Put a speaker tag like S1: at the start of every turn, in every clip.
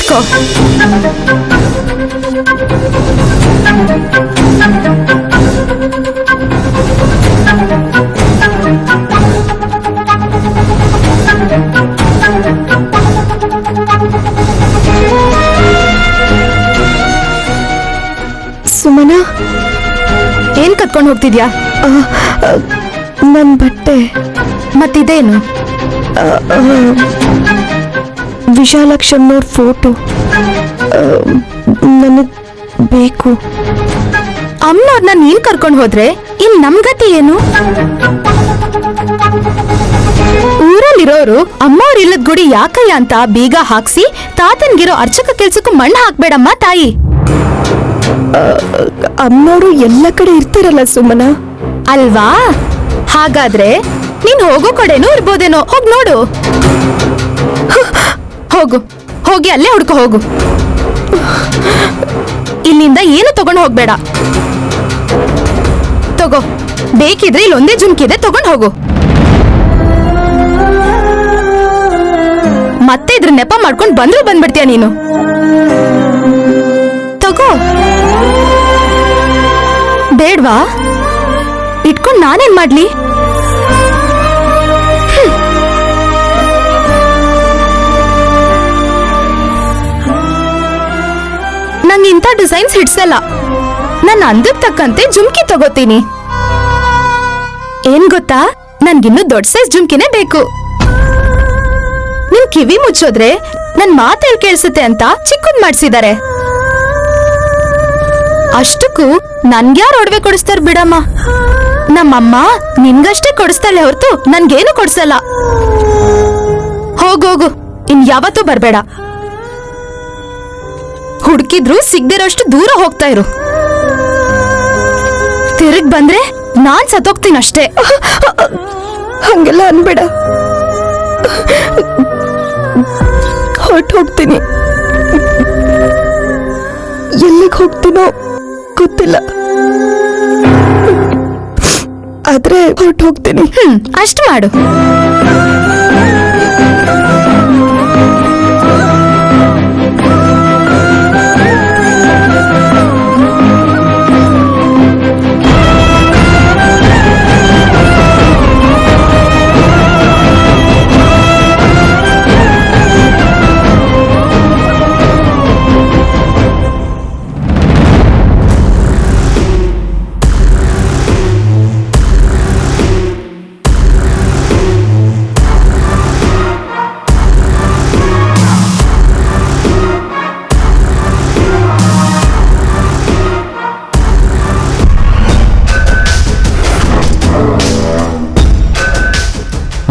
S1: ಕೂತ್ಕೋ.
S2: ಸುಮನಾ,
S1: ಏನ್ ಕತ್ಕೊಂಡು ಹೋಗ್ತಿದ್ಯಾ?
S2: ನನ್ ಬಟ್ಟೆ.
S1: ಮತ್ತಿದೇನು?
S2: ವಿಶಾಲಾಕ್ಷಮ್ಮನವ್ರ ಫೋಟೋ ನನಗ್ ಬೇಕು.
S1: ಅಮ್ಮನವ್ರನ್ನ ನೀನ್ ಕರ್ಕೊಂಡು ಹೋದ್ರೆ ಇನ್ ನಮ್ಗತಿ ಏನು? ಊರಲ್ಲಿರೋರು ಅಮ್ಮವ್ರ ಇಲ್ಲದ ಗುಡಿ ಯಾಕಯ್ಯ ಅಂತ ಬೀಗ ಹಾಕ್ಸಿ ತಾತನ್ಗಿರೋ ಅರ್ಚಕ ಕೆಲ್ಸಕ್ಕೂ ಮಣ್ಣು ಹಾಕ್ಬೇಡಮ್ಮ ತಾಯಿ.
S2: ಅಮ್ಮನವರು ಎಲ್ಲ ಕಡೆ ಇರ್ತಾರಲ್ಲ ಸುಮನಾ.
S1: ಅಲ್ವಾ? ಹಾಗಾದ್ರೆ ನೀನ್ ಹೋಗೋ ಕಡೆನೂ ಇರ್ಬೋದೇನೋ. ಹೋಗ್ ನೋಡು. ಹೋಗು, ಹೋಗಿ ಅಲ್ಲೇ ಹುಡ್ಕೊ ಹೋಗು. ಇಲ್ಲಿಂದ ಏನು ತಗೊಂಡು ಹೋಗ್ಬೇಡ. ತಗೋ, ಬೇಕಿದ್ರೆ ಇಲ್ಲೊಂದೇ ಜುಮ್ಕಿದೆ, ತಗೊಂಡು ಹೋಗು. ಮತ್ತೆ ಇದ್ರ ನೆಪ ಮಾಡ್ಕೊಂಡು ಬಂದ್ರು ಬಂದ್ಬಿಡ್ತೀಯ ನೀನು. ತಗೋ. ಬೇಡ್ವಾ? ಇಟ್ಕೊಂಡು ನಾನೇನ್ ಮಾಡ್ಲಿ? ನಂಗೆ ಇಂಥ ಡಿಸೈನ್ಸ್ ಹಿಡ್ಸಲ್ಲ. ನನ್ನ ಅಂದಕ್ಕೆ ತಕ್ಕಂತೆ ಜುಮ್ಕಿ ತಗೋತೀನಿ. ಏನ್ ಗೊತ್ತಾ, ನನ್ಗಿನ್ನೂ ದೊಡ್ಡ ಸೈಜ್ ಜುಮ್ಕಿನೇ ಬೇಕು. ನಿನ್ ಕಿವಿ ಮುಚ್ಚೋದ್ರೆ ನನ್ ಮಾತೇಳ್ ಕೇಳಿಸುತ್ತೆ ಅಂತ ಚಿಕ್ಕದ್ ಮಾಡ್ಸಿದ್ದಾರೆ. ಅಷ್ಟಕ್ಕೂ ನನ್ಗ್ಯಾರು ಒಡವೆ ಕೊಡಿಸ್ತಾರ ಬಿಡಮ್ಮ. ನಮ್ಮಮ್ಮ ನಿನ್ಗಷ್ಟೇ ಕೊಡಿಸ್ತಾಳೆ ಹೊರತು ನನ್ಗೇನು ಕೊಡ್ಸಲ್ಲ. ಹೋಗೋಗು, ಇನ್ ಯಾವತ್ತೂ ಬರ್ಬೇಡ. ಹುಡುಕಿದ್ರು ಸಿಗ್ದಿರೋಷ್ಟು ದೂರ ಹೋಗ್ತಾ ಇರು. ತಿರುಗ್ ಬಂದ್ರೆ ನಾನ್ ಸತ್ತೋಗ್ತೀನಷ್ಟೇ.
S2: ಹಂಗೆಲ್ಲ ಅನ್ಬೇಡ. ಹೊರಟು ಹೋಗ್ತೀನಿ. ಎಲ್ಲಿಗೆ ಹೋಗ್ತೀನೋ ಗೊತ್ತಿಲ್ಲ, ಆದ್ರೆ ಹೊರಟು ಹೋಗ್ತೀನಿ.
S1: ಅಷ್ಟು ಮಾಡು.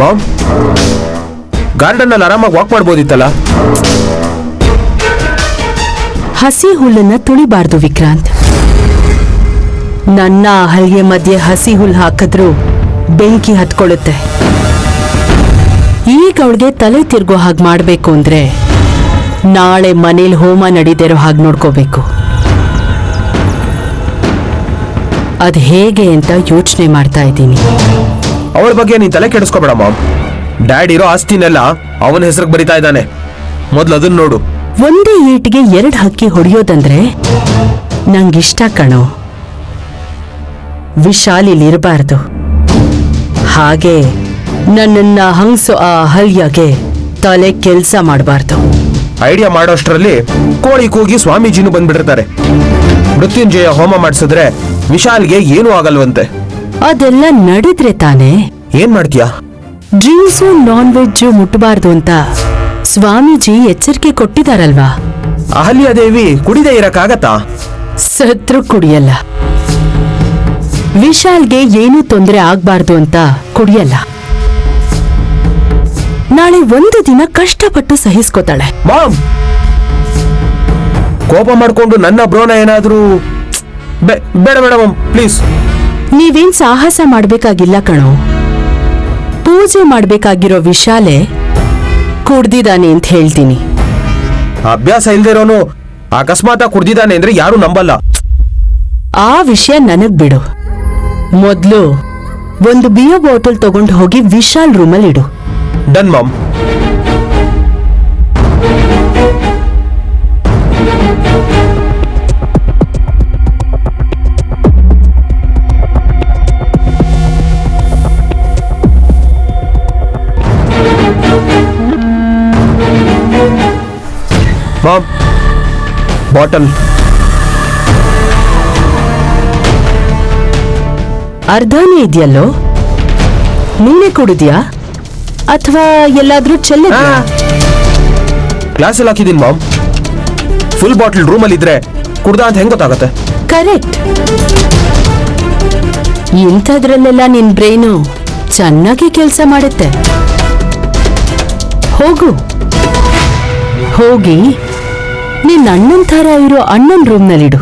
S3: ಮಾಮ್, ಗಾರ್ಡನ್ ಅಲ್ಲಿ ಆರಾಮಾಗಿ ವಾಕ್ ಮಾಡ್ಬೋದಿತ್ತಲ್ಲ.
S4: ಹಸಿ ಹುಲ್ಲನ್ನ ತುಳಿಬಾರ್ದು ವಿಕ್ರಾಂತ್. ನನ್ನ ಹಲ್ಗೆ ಮಧ್ಯೆ ಹಸಿ ಹುಲ್ ಹಾಕಿದ್ರು ಬೆಂಕಿ ಹತ್ಕೊಳ್ಳುತ್ತೆ. ಈಗ ಅವಳಿಗೆ ತಲೆ ತಿರ್ಗೋ ಹಾಗೆ ಮಾಡ್ಬೇಕು ಅಂದ್ರೆ ನಾಳೆ ಮನೇಲಿ ಹೋಮ ನಡೀತಿರೋ ಹಾಗೆ ನೋಡ್ಕೋಬೇಕು. ಅದ್ ಹೇಗೆ ಅಂತ ಯೋಚನೆ ಮಾಡ್ತಾ ಇದ್ದೀನಿ.
S3: ಅವಳ ಬಗ್ಗೆ ನೀನ್ ತಲೆ ಕೆಡಿಸ್ಕೋಬೇಡ ಮಾಮ್. ಡ್ಯಾಡ್ ಇರೋ ಆಸ್ತಿನೆಲ್ಲ ಅವನ ಹೆಸರಿಗೆ ಬರಿತಾ ಇದ್ದಾನೆ. ಮೊದ್ಲು ಅದನ್ನ ನೋಡು.
S4: ಒಂದೇ ಏಟಿಗೆ 2 ಹಕ್ಕಿ ಹೊಡೆಯೋದಂದ್ರೆ ನಂಗಿಷ್ಟ ಕಣೋ. ವಿಶಾಲಿಲಿರಬಾರ್ದು. ಹಾಗೆ ನನ್ನನ್ನ ಹಂಗ್ಸೋ ಆ ಅಹಲ್ಯಗೆ ತಲೆ ಕೆಲ್ಸ ಮಾಡಬಾರ್ದು.
S3: ಐಡಿಯಾ ಮಾಡೋಷ್ಟರಲ್ಲಿ ಕೋಳಿ ಕೂಗಿ ಸ್ವಾಮೀಜಿನೂ ಬಂದ್ಬಿಟ್ಟಿರ್ತಾರೆ. ಮೃತ್ಯುಂಜಯ ಹೋಮ ಮಾಡಿಸಿದ್ರೆ ವಿಶಾಲ್ಗೆ ಏನೂ ಆಗಲ್ವಂತೆ.
S4: ಅದೆಲ್ಲ ನಡಿದ್ರೆ ತಾನೇ.
S3: ಏನ್ ಮಾಡ್ತೀಯಾ?
S4: ಡ್ರಿಂಕ್ಸು ನಾನ್ ವೆಜ್ ಮುಟ್ಟಬಾರ್ದು ಅಂತ ಸ್ವಾಮೀಜಿ ಎಚ್ಚರಿಕೆ ಕೊಟ್ಟಿದಾರಲ್ವಾ.
S3: ಅಹಲ್ಯಾದೇವಿ ಕುಡಿದೇ ಇರಕ್ಕಾಗತ್ತಾ?
S4: ಸತ್ರು ಕುಡಿಯಲ್ಲ. ವಿಶಾಲ್ಗೆ ಏನೂ ತೊಂದರೆ ಆಗ್ಬಾರ್ದು ಅಂತ ಕುಡಿಯಲ್ಲ. ನಾಳೆ ಒಂದು ದಿನ ಕಷ್ಟಪಟ್ಟು ಸಹಿಸ್ಕೋತಾಳೆ.
S3: ಮಾಮ್, ಕೋಪ ಮಾಡ್ಕೊಂಡು ನನ್ನ ಬ್ರೋನ ಏನಾದ್ರೂ ಬೇಡ ಬೇಡ ಮಾಮ್, ಪ್ಲೀಸ್.
S4: ನೀವೇನ್ ಸಾಹಸ ಮಾಡ್ಬೇಕಾಗಿಲ್ಲ ಕಣೋ. ಪೂಜೆ ಮಾಡ್ಬೇಕಾಗಿರೋ ವಿಶಾಲೆ ಕುಡ್ದಿದ್ದಾನೆ ಅಂತ ಹೇಳ್ತೀನಿ.
S3: ಅಭ್ಯಾಸ ಇಲ್ದಿರೋನು ಅಕಸ್ಮಾತ್ ಕುಡ್ದಿದ್ದಾನೆ ಅಂದ್ರೆ ಯಾರು ನಂಬಲ್ಲ.
S4: ಆ ವಿಷಯ ನನಗ್ ಬಿಡು. ಮೊದ್ಲು ಒಂದು ಬಿಯರ್ ಬಾಟಲ್ ತಗೊಂಡು ಹೋಗಿ ವಿಶಾಲ್ ರೂಮಲ್ಲಿ ಇಡು.
S3: Done mom. Mom, bottle.
S4: ಅರ್ಧನೇ ಇದೆಯಲ್ಲೋ, ನೀನೇ ಕುಡಿದ್ಯಾ ಅಥವಾ ಎಲ್ಲಾದ್ರೂ ಚೆಲ್ಲಿದ್ಯಾ?
S3: ಗ್ಲಾಸಲ್ಲಿ ಹಾಕಿದೀನಿ ಮಾಮ್. ಫುಲ್ ಬಾಟಲ್ ರೂಮಲ್ಲಿ ಇದ್ರೆ ಕುಡ್ದ ಅಂತ ಹೆಂಗ್ ಗೊತ್ತಾಗತ್ತೆ?
S4: ಕರೆಕ್ಟ್. ಇಂಥದ್ರಲ್ಲೆಲ್ಲ ನಿನ್ ಬ್ರೈನು ಚೆನ್ನಾಗಿ ಕೆಲಸ ಮಾಡುತ್ತೆ. ಹೋಗಿ ನಿನ್ನ ಅಣ್ಣನ್ ಥರ ಇರೋ ಅಣ್ಣನ್ ರೂಮ್ನಲ್ಲಿಡು.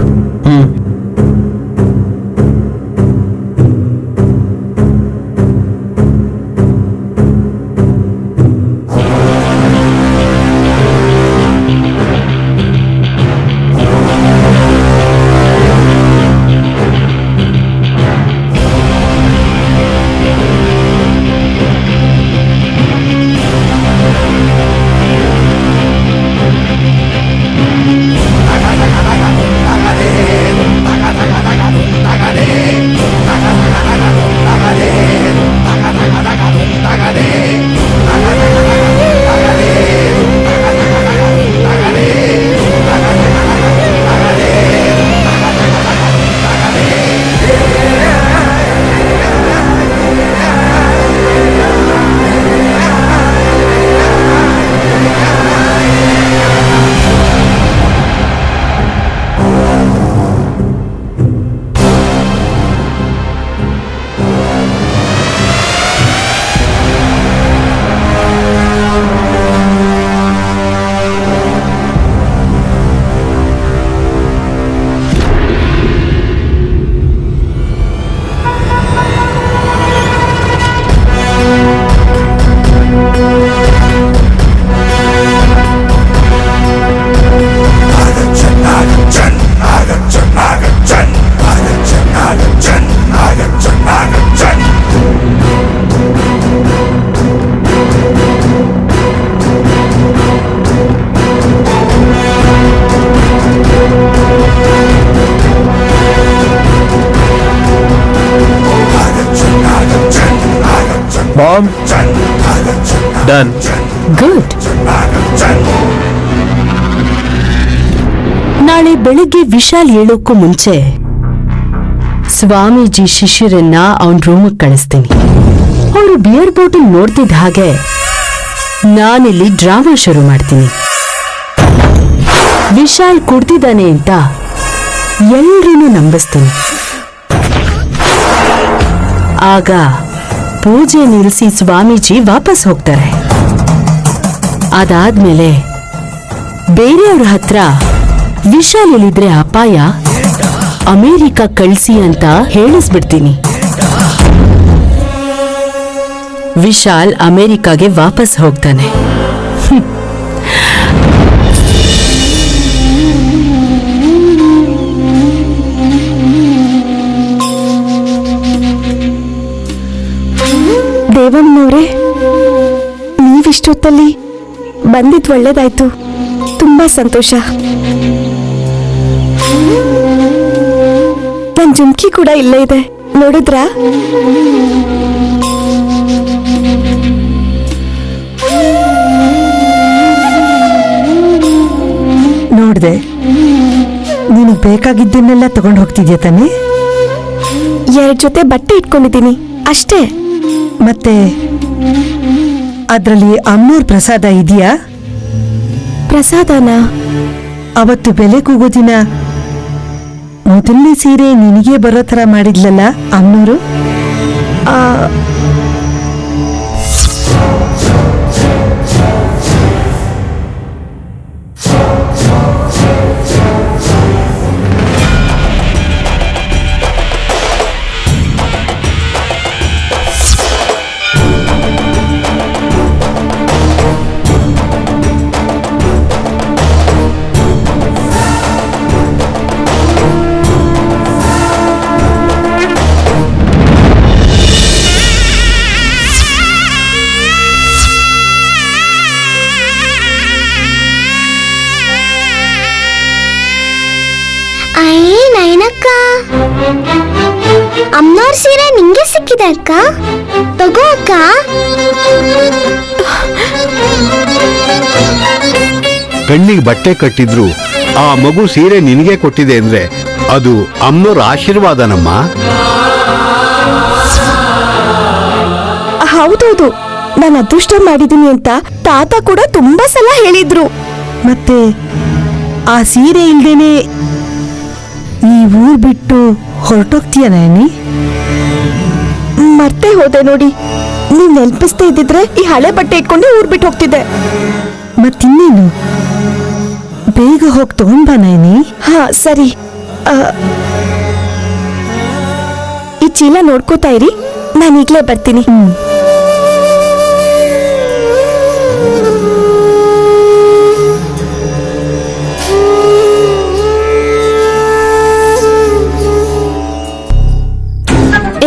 S3: Ma'am, done.
S4: ಗುಡ್. ನಾಳೆ ಬೆಳಿಗ್ಗೆ ವಿಶಾಲ್ ಹೇಳೋಕ್ಕೂ ಮುಂಚೆ ಸ್ವಾಮೀಜಿ ಶಿಷ್ಯರನ್ನ ಅವನ್ ರೂಮಿಗೆ ಕಳಿಸ್ತೀನಿ. ಅವರು ಬಿಯರ್ ಬಾಟಲ್ ನೋಡ್ತಿದ್ದ ಹಾಗೆ ನಾನಿಲ್ಲಿ ಡ್ರಾಮಾ ಶುರು ಮಾಡ್ತೀನಿ. ವಿಶಾಲ್ ಕುಡ್ದಿದ್ದಾನೆ ಅಂತ ಎಲ್ರೂ ನಂಬಿಸ್ತೀನಿ. ಆಗ ಪೂಜೆ ನಿಲ್ಲಿಸಿ ಸ್ವಾಮೀಜಿ ವಾಪಸ್ ಹೋಗ್ತಾರೆ. ಅದಾದ್ಮೇಲೆ ಬೇರೆಯವ್ರ ಹತ್ರ ವಿಶಾಲ್ ಇಲ್ಲಿದ್ರೆ ಅಪಾಯ, ಅಮೆರಿಕ ಕಳ್ಸಿ ಅಂತ ಹೇಳಿಸ್ಬಿಡ್ತೀನಿ. ವಿಶಾಲ್ ಅಮೆರಿಕಾಗೆ ವಾಪಸ್ ಹೋಗ್ತಾನೆ.
S2: ದೇವಮ್ಮನವ್ರೆ, ನೀವಿಷ್ಟೊತ್ತಲ್ಲಿ ಬಂದಿದ್ ಒಳ್ಳೇದಾಯ್ತು. ತುಂಬಾ ಸಂತೋಷ. ನನ್ ಜುಮ್ಕಿ ಕೂಡ ಇಲ್ಲೇ ಇದೆ, ನೋಡಿದ್ರಾ?
S5: ನೋಡ್ದೆ, ನೀನು ಬೇಕಾಗಿದ್ದನ್ನೆಲ್ಲ ತಗೊಂಡು ಹೋಗ್ತಿದ್ಯಾ ತಾನೆ?
S2: 2 ಜೊತೆ ಬಟ್ಟೆ ಇಟ್ಕೊಂಡಿದ್ದೀನಿ ಅಷ್ಟೇ.
S5: ಮತ್ತೆ ಅದ್ರಲ್ಲಿ ಅಮ್ಮನೂರ್ ಪ್ರಸಾದ ಇದೆಯಾ?
S2: ಪ್ರಸಾದನ?
S5: ಅವತ್ತು ಬೆಲೆ ಕೂಗೋ ದಿನ ಮೊದಲನೇ ಸೀರೆ ನಿನಗೆ ಬರೋ ಥರ ಮಾಡಿದ್ಲಲ್ಲ ಅಮ್ಮನೂರು?
S6: ಅಮ್ಮನವ್ರ ಸೀರೆ ನಿಂಗೆ ಸಿಕ್ಕಿದೆ ಅಕ್ಕ, ತಗೋ ಅಕ್ಕ.
S7: ಕಣ್ಣಿಗೆ ಬಟ್ಟೆ ಕಟ್ಟಿದ್ರು ಆ ಮಗು ಸೀರೆ ನಿನಗೆ ಕೊಟ್ಟಿದೆ ಅಂದ್ರೆ ಅದು ಅಮ್ಮನವ್ರ ಆಶೀರ್ವಾದನಮ್ಮ.
S2: ಹೌದೌದು, ನಾನು ಅದೃಷ್ಟ ಮಾಡಿದೀನಿ ಅಂತ ತಾತ ಕೂಡ ತುಂಬಾ ಸಲ ಹೇಳಿದ್ರು.
S5: ಮತ್ತೆ ಆ ಸೀರೆ ಇಲ್ದೇನೆ ಈ ಊರ್ ಬಿಟ್ಟು ಹೊರಟೋಗ್ತೀಯ ನಯನಿ?
S2: ಮರ್ತೇ ಹೋದೆ ನೋಡಿ. ನೀವ್ ನೆನಪಿಸ್ತಾ ಇದ್ದಿದ್ರೆ ಈ ಹಳೆ ಬಟ್ಟೆ ಇಟ್ಕೊಂಡು ಊರ್ ಬಿಟ್ಟು ಹೋಗ್ತಿದ್ದೆ.
S5: ಮತ್ತಿನ್ನೇನು, ಬೇಗ ಹೋಗಿ ತಗೊಂಡ್ ಬಾ ನಯನಿ.
S2: ಹಾ ಸರಿ. ಈ ಚೀಲ ನೋಡ್ಕೋತಾ ಇರಿ, ನಾನು ಈಗ್ಲೇ ಬರ್ತೀನಿ.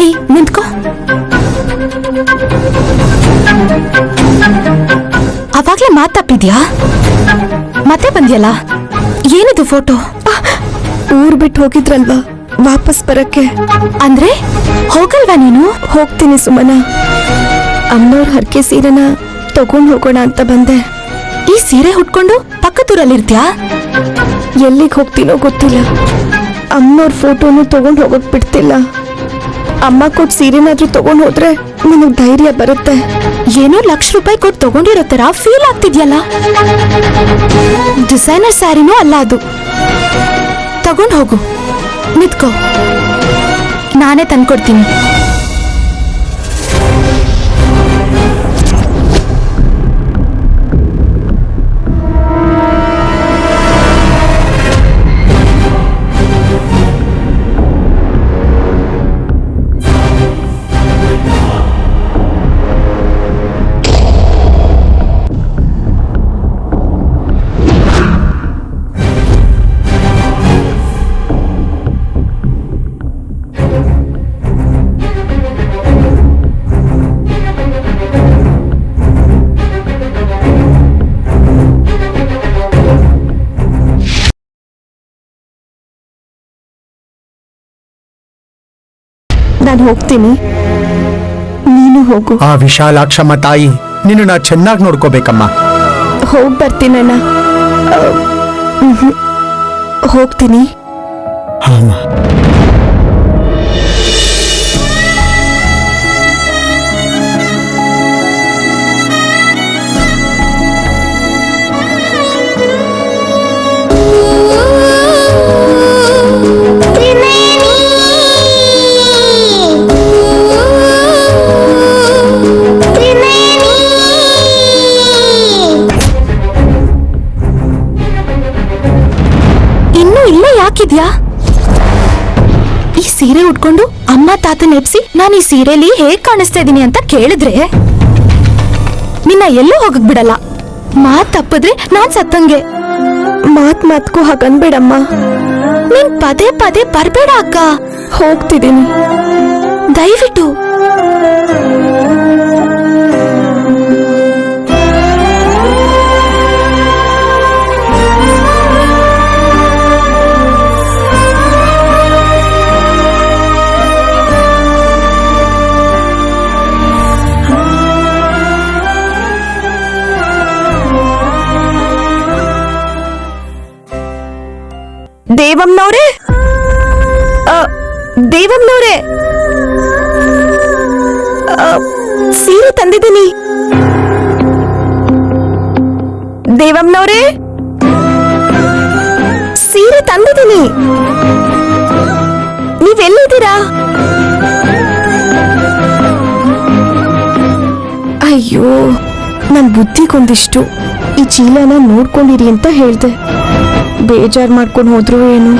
S1: ಏಯ್ ನಿಂತ್ಕೋ. ಅವಾಗ್ಲೇ ಮಾತಾಪಿದ್ಯಾ? ಮತ್ತೆ ಬಂದ್ಯಲ್ಲ, ಏನಿದು ಫೋಟೋ?
S2: ಊರ್ ಬಿಟ್ಟು ಹೋಗಿದ್ರಲ್ವಾ, ವಾಪಸ್ ಬರಕ್ಕೆ.
S1: ಅಂದ್ರೆ ಹೋಗಲ್ವಾ ನೀನು?
S2: ಹೋಗ್ತೀನಿ ಸುಮನ. ಅಮ್ಮನವ್ರ ಹರಕೆ ಸೀರೆನ ತಗೊಂಡ್ ಹೋಗೋಣ ಅಂತ ಬಂದೆ.
S1: ಈ ಸೀರೆ ಉಟ್ಕೊಂಡು ಪಕ್ಕದೂರಲ್ಲಿರ್ತ್ಯಾ?
S2: ಎಲ್ಲಿಗೆ ಹೋಗ್ತೀನೋ ಗೊತ್ತಿಲ್ಲ. ಅಮ್ಮನವ್ರ ಫೋಟೋನು ತಗೊಂಡ್ ಹೋಗೋಕ್ ಬಿಡ್ತಿಲ್ಲ. ಅಮ್ಮ ಕೊಟ್ಟು ಸೀರೆನಾದ್ರೂ ತಗೊಂಡ್ ಹೋದ್ರೆ ನನಗ್ ಧೈರ್ಯ ಬರುತ್ತೆ.
S1: ಏನೋ ₹1,00,000 ಕೊಟ್ಟು ತಗೊಂಡಿರೋ ತರ ಫೀಲ್ ಆಗ್ತಿದ್ಯಲ್ಲ. ಡಿಸೈನರ್ ಸ್ಯಾರಿನೂ ಅಲ್ಲ ಅದು. ತಗೊಂಡ್ ಹೋಗು, ನಿತ್ಕೋ, ನಾನೇ ತಂದ್ಕೊಡ್ತೀನಿ.
S2: ನಾನು ಹೋಗ್ತೀನಿ, ನೀನು ಹೋಗು.
S8: ಆ ವಿಶಾಲಾಕ್ಷಮ್ಮ ತಾಯಿ ನಿನ್ನ ನಾ ಚೆನ್ನಾಗಿ ನೋಡ್ಕೋಬೇಕಮ್ಮ.
S2: ಹೋಗ್ ಬರ್ತೀನಣ್ಣ. ಹೋಗ್ತೀನಿ.
S8: ಹಾಮ.
S1: ಹಾಕಿದ್ಯಾ? ಈ ಸೀರೆ ಉಟ್ಕೊಂಡು ಅಮ್ಮ ತಾತ ನೆಪ್ಸಿ ನಾನು ಈ ಸೀರೆಲಿ ಹೇಗ್ ಕಾಣಿಸ್ತಾ ಇದೀನಿ ಅಂತ ಕೇಳಿದ್ರೆ ನಿನ್ನ ಎಲ್ಲೂ ಹೋಗಕ್ ಬಿಡಲ್ಲ. ಮಾತ್ ತಪ್ಪಿದ್ರೆ ನಾನ್ ಸತ್ತಂಗೆ.
S2: ಮಾತ್ಗೂ ಹಾಗನ್ಬೇಡಮ್ಮ.
S1: ನೀನ್ ಪದೇ ಪದೇ ಬರ್ಬೇಡ ಅಕ್ಕ.
S2: ಹೋಗ್ತಿದ್ದೀನಿ,
S1: ದಯವಿಟ್ಟು.
S2: ದೇವಮ್ನವ್ರೆ, ದೇವಮ್ನವ್ರೆ, ಸೀರೆ ತಂದಿದ್ದೀನಿ. ದೇವಮ್ನವ್ರೆ, ಸೀರೆ ತಂದಿದ್ದೀನಿ. ನೀವೆಲ್ಲಿದ್ದೀರಾ? ಅಯ್ಯೋ, ನನ್ ಬುದ್ಧಿಗೊಂದಿಷ್ಟು. ಈ ಚೀಲನ ನೋಡ್ಕೊಂಡಿರಿ ಅಂತ ಹೇಳ್ದೆ. ಬೇಜಾರ್ ಮಾಡ್ಕೊಂಡು ಹೋದ್ರು ಏನು.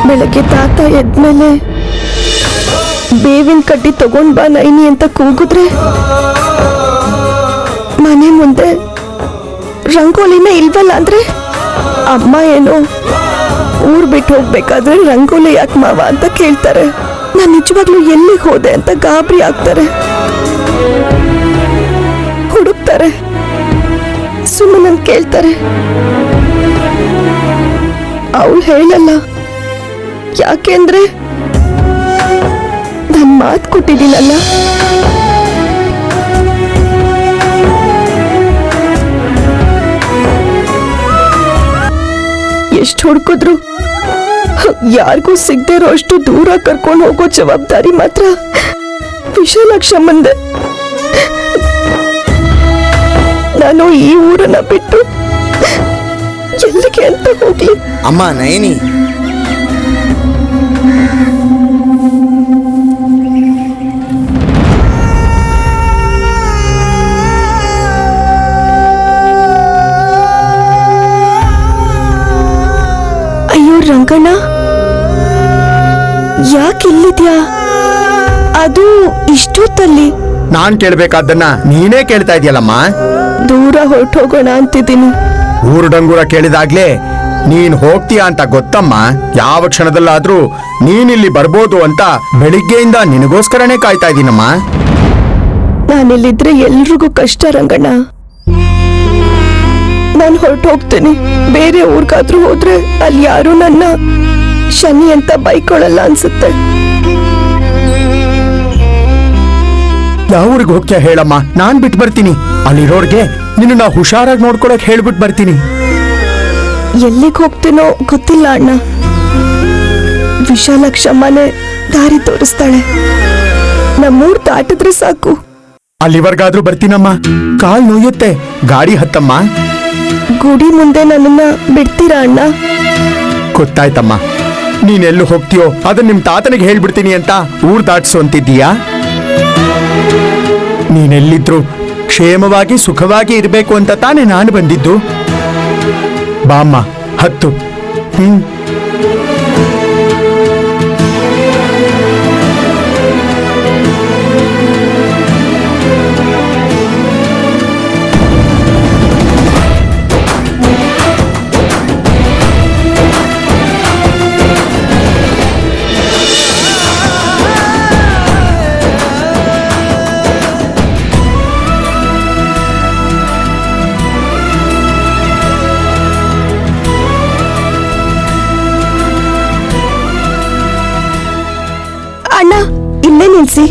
S2: ಬೆಳಗ್ಗೆ ತಾತ ಎದ್ಮೇಲೆ ಬೇವಿನ ಕಡ್ಡಿ ತಗೊಂಡ್ ಬಾ ನೈನಿ ಅಂತ ಕೂಗಿದ್ರೆ ಮನೆ ಮುಂದೆ ರಂಗೋಲಿನೇ ಇಲ್ವಲ್ಲ ಅಂದ್ರೆ ಅಮ್ಮ ಏನು ಊರ್ ಬಿಟ್ಟು ಹೋಗ್ಬೇಕಾದ್ರೆ ರಂಗೋಲಿ ಯಾಕೆ ಮಾವ ಅಂತ ಕೇಳ್ತಾರೆ. ನಾನು ನಿಜವಾಗ್ಲೂ ಎಲ್ಲಿಗೆ ಹೋದೆ ಅಂತ ಗಾಬರಿ ಆಗ್ತಾರೆ, ಹುಡುಕ್ತಾರೆ, ಸುಮ್ಮನೆ ಕೇಳ್ತಾರೆ. ಅವಳು ಹೇಳಲ್ಲ, ಯಾಕೆಂದ್ರೆ ನಾನು ಮಾತು ಕೊಟ್ಟಿದ್ದೀನಲ್ಲ. ಎಷ್ಟು ಹುಡುಕಿದ್ರು ಯಾರಿಗೂ ಸಿಗದೆ ಇರೋ ಅಷ್ಟು ದೂರ ಕರ್ಕೊಂಡು ಹೋಗೋ ಜವಾಬ್ದಾರಿ ಮಾತ್ರ ವಿಶಾಲಾಕ್ಷಮ್ಮಂದೆ. ನಾನು ಈ ಊರನ್ನ ಬಿಟ್ಟು ಎಲ್ಲಿಗೆ ಅಂತ ಹೋಗ್ಲಿ?
S9: ಅಮ್ಮ ನಯನಿ,
S2: ಅಯ್ಯೋ ರಂಗಣ್ಣ, ಯಾಕೆ ಇಲ್ಲಿದ್ಯಾ? ಅದು ಇಷ್ಟೊತ್ತಲ್ಲಿ
S8: ನಾನ್ ಕೇಳ್ಬೇಕಾದ್ದನ್ನ ನೀನೇ ಕೇಳ್ತಾ ಇದೆಯಲ್ಲಮ್ಮ.
S2: ದೂರ ಹೊರಟು ಹೋಗೋಣ ಅಂತಿದ್ದೀನಿ.
S8: ಊರು ಡಂಗೂರ ಕೇಳಿದಾಗ್ಲೇ ನೀನ್ ಹೋಗ್ತೀಯಾ ಅಂತ ಗೊತ್ತಮ್ಮ. ಯಾವ ಕ್ಷಣದಲ್ಲಾದ್ರೂ ನೀನಿಲ್ಲಿ ಬರ್ಬೋದು ಅಂತ ಬೆಳಿಗ್ಗೆಯಿಂದ ನಿನಗೋಸ್ಕರನೇ ಕಾಯ್ತಾ ಇದ್ದೀನಮ್ಮ.
S2: ನಾನಿಲ್ಲಿದ್ರೆ ಎಲ್ರಿಗೂ ಕಷ್ಟ ರಂಗಣ್ಣ. ನಾನು ಹೊರಟು ಹೋಗ್ತೀನಿ. ಬೇರೆ ಊರ್ಗಾದ್ರೂ ಹೋದ್ರೆ ಅಲ್ಲಿ ಯಾರು ನನ್ನ ಶನಿ ಅಂತ ಬೈಕೊಳ್ಳಲ್ಲ ಅನ್ಸುತ್ತೆ.
S8: ಯಾವ ಊರಿಗೆ ಹೋಗ್ತೀಯ ಹೇಳಮ್ಮ, ನಾನ್ ಬಿಟ್ಟು ಬರ್ತೀನಿ. ಅಲ್ಲಿರೋರ್ಗೆ ನಿನ್ನ ಹುಷಾರಾಗಿ ನೋಡ್ಕೊಳಕ್ ಹೇಳ್ಬಿಟ್ಟು ಬರ್ತೀನಿ.
S2: ಎಲ್ಲಿಗೆ ಹೋಗ್ತೀನೋ ಗೊತ್ತಿಲ್ಲ ಅಣ್ಣ. ವಿಶಾಲಾಕ್ಷಮ್ಮನೇ ದಾರಿ ತೋರಿಸ್ತಾಳೆ. ನಮ್ಮೂರ್ ದಾಟಿದ್ರೆ ಸಾಕು.
S8: ಅಲ್ಲಿವರ್ಗಾದ್ರೂ ಬರ್ತೀನಮ್ಮ. ಕಾಲ್ ನೋಯುತ್ತೆ, ಗಾಡಿ ಹತ್ತಮ್ಮ.
S2: ಗುಡಿ ಮುಂದೆ ನನ್ನನ್ನ ಬಿಡ್ತೀರಾ ಅಣ್ಣ?
S8: ಗೊತ್ತಾಯ್ತಮ್ಮ, ನೀನೆಲ್ಲೂ ಹೋಗ್ತೀಯೋ ಅದನ್ನ ನಿಮ್ ತಾತನಿಗೆ ಹೇಳ್ಬಿಡ್ತೀನಿ ಅಂತ ಊರ್ ದಾಟ್ಸು ಅಂತಿದ್ದೀಯಾ? ನೀನೆಲ್ಲಿದ್ರು ಕ್ಷೇಮವಾಗಿ ಸುಖವಾಗಿ ಇರಬೇಕು ಅಂತ ತಾನೇ ನಾನು ಬಂದಿದ್ದು. ಬಾಮ್ಮ, ಹತ್ತು.
S2: ಅಣ್ಣ ಇಲ್ಲೇ ನಿಲ್ಸಿ,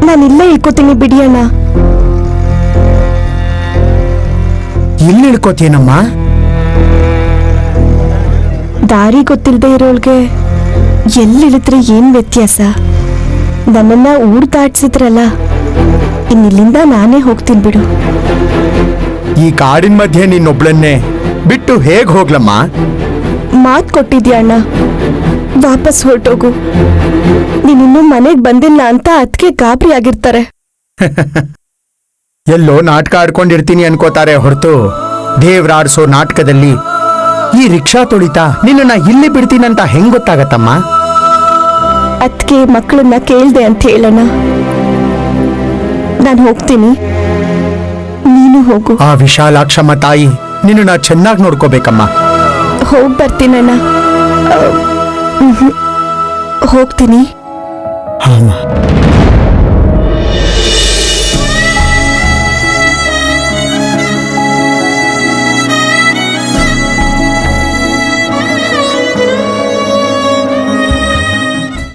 S2: ನಾನಿಲ್ಲೇ ಇಳ್ಕೋತೀನಿ ಬಿಡಿ ಅಣ್ಣ.
S8: ಇಲ್ಲಿ ಇಳ್ಕೋತೀನಮ್ಮ?
S2: ದಾರಿ ಗೊತ್ತಿಲ್ಲದೆ ಇರೋಳ್ಗೆ ಎಲ್ಲಿಳಿದ್ರೆ ಏನ್ ವ್ಯತ್ಯಾಸ? ನನ್ನನ್ನ ಊರ್ ದಾಟ್ಸಿದ್ರಲ್ಲ, ಇನ್ನಿಲ್ಲಿಂದ ನಾನೇ ಹೋಗ್ತೀನಿ ಬಿಡು.
S8: ಈ ಕಾಡಿನ ಮಧ್ಯೆ ನಿನ್ನೊಬ್ಳನ್ನೇ ಬಿಟ್ಟು ಹೇಗ್ ಹೋಗ್ಲಮ್ಮ?
S2: ಮಾತ್ ಕೊಟ್ಟಿದ್ಯಾ ಅಣ್ಣ, ವಾಪಸ್ ಹೊರಟೋಗು. ನೀನಿನ್ನೂ ಮನೆಗ್ ಬಂದಿಲ್ಲ ಅಂತ ಅದಕ್ಕೆ ಗಾಬರಿ ಆಗಿರ್ತಾರೆ.
S8: ಎಲ್ಲೋ ನಾಟಕ ಆಡ್ಕೊಂಡಿರ್ತೀನಿ ಅನ್ಕೋತಾರೆ ಹೊರತು ದೇವ್ರಾಡ್ಸೋ ನಾಟಕದಲ್ಲಿ ಈ ರಿಕ್ಷಾ ತೊಳಿತಾ ನಿನ್ನ ಇಲ್ಲಿ ಬಿಡ್ತೀನಂತ ಹೆಂಗ್ ಗೊತ್ತಾಗತ್ತಮ್ಮ?
S2: ಅದಕ್ಕೆ ಮಕ್ಕಳನ್ನ ಕೇಳ್ದೆ ಅಂತ ಹೇಳೋಣ. ನಾನು ಹೋಗ್ತೀನಿ, ನೀನು ಹೋಗು.
S8: ಆ ವಿಶಾಲಾಕ್ಷಮ್ಮ ತಾಯಿ ನಿನ್ನ ಚೆನ್ನಾಗಿ ನೋಡ್ಕೋಬೇಕಮ್ಮ.
S2: ಹೋಗ್ ಬರ್ತೀನಣ್ಣ. ಹೋಗ್ತೀನಿ.
S8: ಹಾಂ.